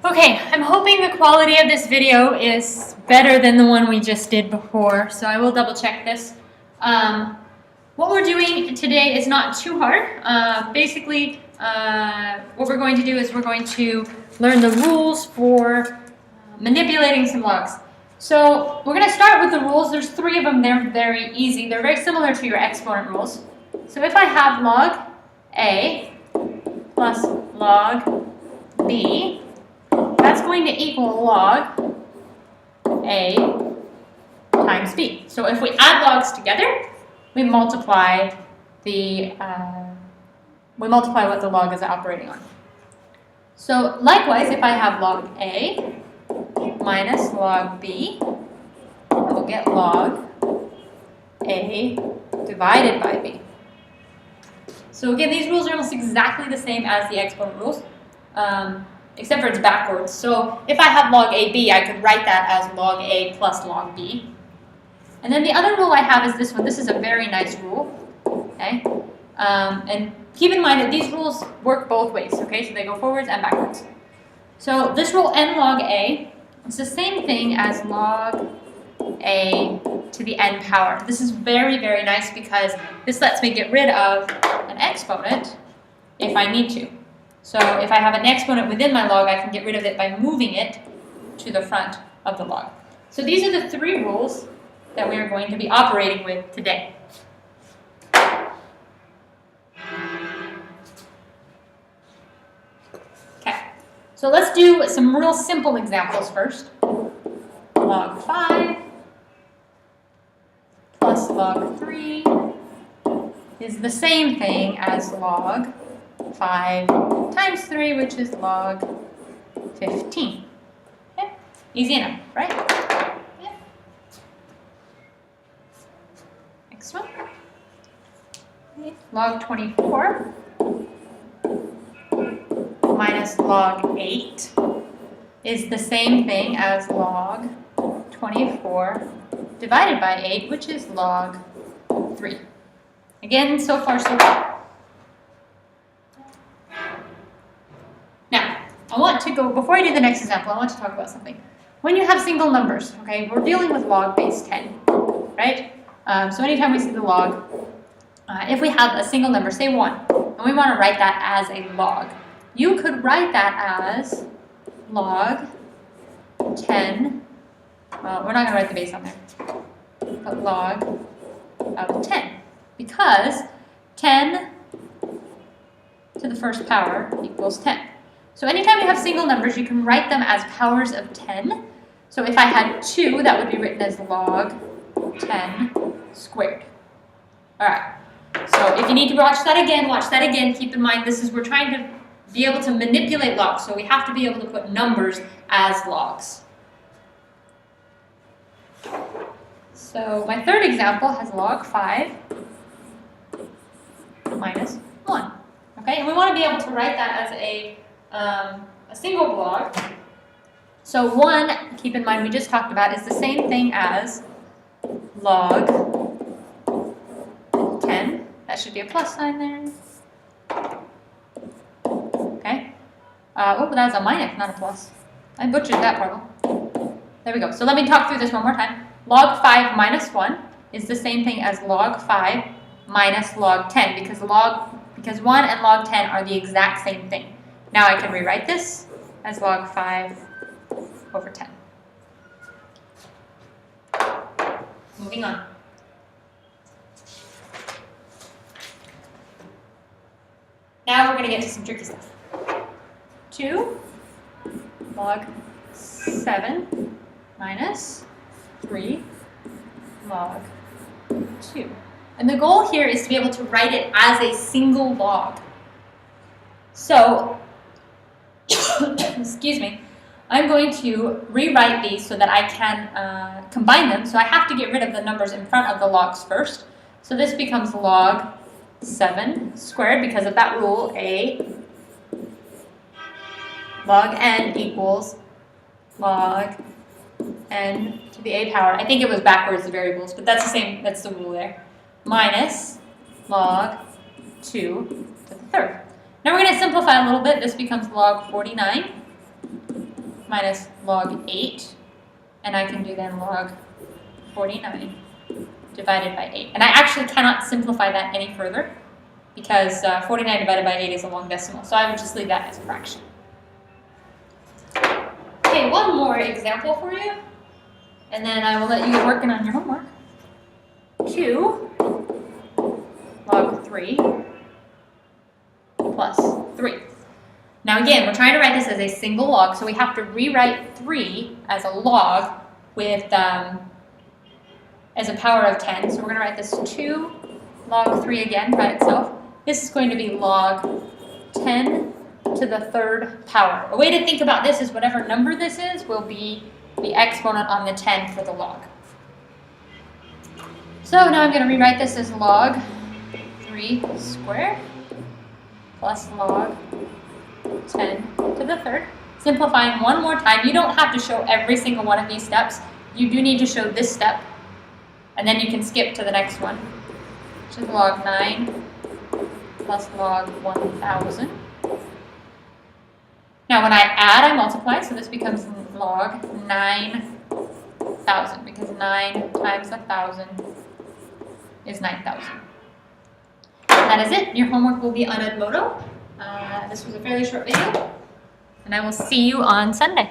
Okay, I'm hoping the quality of this video is better than the one we just did before, so I will double check this. What we're doing today is not too hard. Basically, what we're going to do is we're going to learn the rules for manipulating some logs. So we're going to start with the rules. There's 3 of them. They're very easy. They're very similar to your exponent rules. So if I have log A plus log B, that's going to equal log A times B. So if we add logs together, we multiply what the log is operating on. So likewise, if I have log A minus log B, I will get log A divided by B. So again, these rules are almost exactly the same as the exponent rules, except for it's backwards. So if I have log AB, I could write that as log A plus log B. And then the other rule I have is this one. This is a very nice rule, okay? And keep in mind that these rules work both ways, okay? So they go forwards and backwards. So this rule n log A, it's the same thing as log A to the n power. This is very, very nice because this lets me get rid of an exponent if I need to. So if I have an exponent within my log, I can get rid of it by moving it to the front of the log. So these are the 3 rules that we are going to be operating with today. Okay, so let's do some real simple examples first. Log 5 plus log 3 is the same thing as log 5 times 3, which is log 15. Okay? Easy enough, right? Yeah. Next one. Okay. Log 24 minus log 8 is the same thing as log 24 divided by 8, which is log 3. Again, so far so good. Now, I want to go, before I do the next example, I want to talk about something. When you have single numbers, okay, we're dealing with log base 10, right? So anytime we see the log, if we have a single number, say 1, and we want to write that as a log, you could write that as log 10, well, we're not going to write the base on there, but log of 10, because 10 to the first power equals 10. So anytime you have single numbers, you can write them as powers of 10. So if I had 2, that would be written as log 10 squared. All right. So if you need to watch that again. Keep in mind, we're trying to be able to manipulate logs, so we have to be able to put numbers as logs. So my third example has log 5 minus 1. Okay, and we want to be able to write that as a single log. So 1, keep in mind, we just talked about, is the same thing as log 10. That should be a plus sign there. Okay. Oh, that was a minus, not a plus. I butchered that problem. There we go. So let me talk through this one more time. Log 5 minus 1 is the same thing as log 5 minus log 10 because 1 and log 10 are the exact same thing. Now I can rewrite this as log 5 over 10. Moving on. Now we're going to get to some tricky stuff. 2 log 7 minus 3 log 2. And the goal here is to be able to write it as a single log. So, excuse me, I'm going to rewrite these so that I can combine them. So I have to get rid of the numbers in front of the logs first. So this becomes log 7 squared because of that rule, log n equals log n to the a power. I think it was backwards, the variables, but that's the same, that's the rule there. Minus log 2 to the third. Now we're going to simplify a little bit. This becomes log 49 minus log 8, and I can do then log 49 divided by 8. And I actually cannot simplify that any further because 49 divided by 8 is a long decimal, so I would just leave that as a fraction. Okay, one more example for you, and then I will let you get working on your homework. 2 log 3 plus 3. Now again, we're trying to write this as a single log, so we have to rewrite 3 as a log with as a power of 10. So we're going to write this 2 log 3 again by itself. This is going to be log 10 to the 3rd power. A way to think about this is whatever number this is will be the exponent on the 10 for the log. So now I'm going to rewrite this as log 3 squared plus log 10 to the 3rd. Simplifying one more time. You don't have to show every single one of these steps. You do need to show this step, and then you can skip to the next one, which is log 9 plus log 1,000. Now when I add, I multiply, so this becomes log 9,000, because 9 times 1,000 is 9,000. And that is it. Your homework will be on Edmodo. This was a fairly short video, and I will see you on Sunday.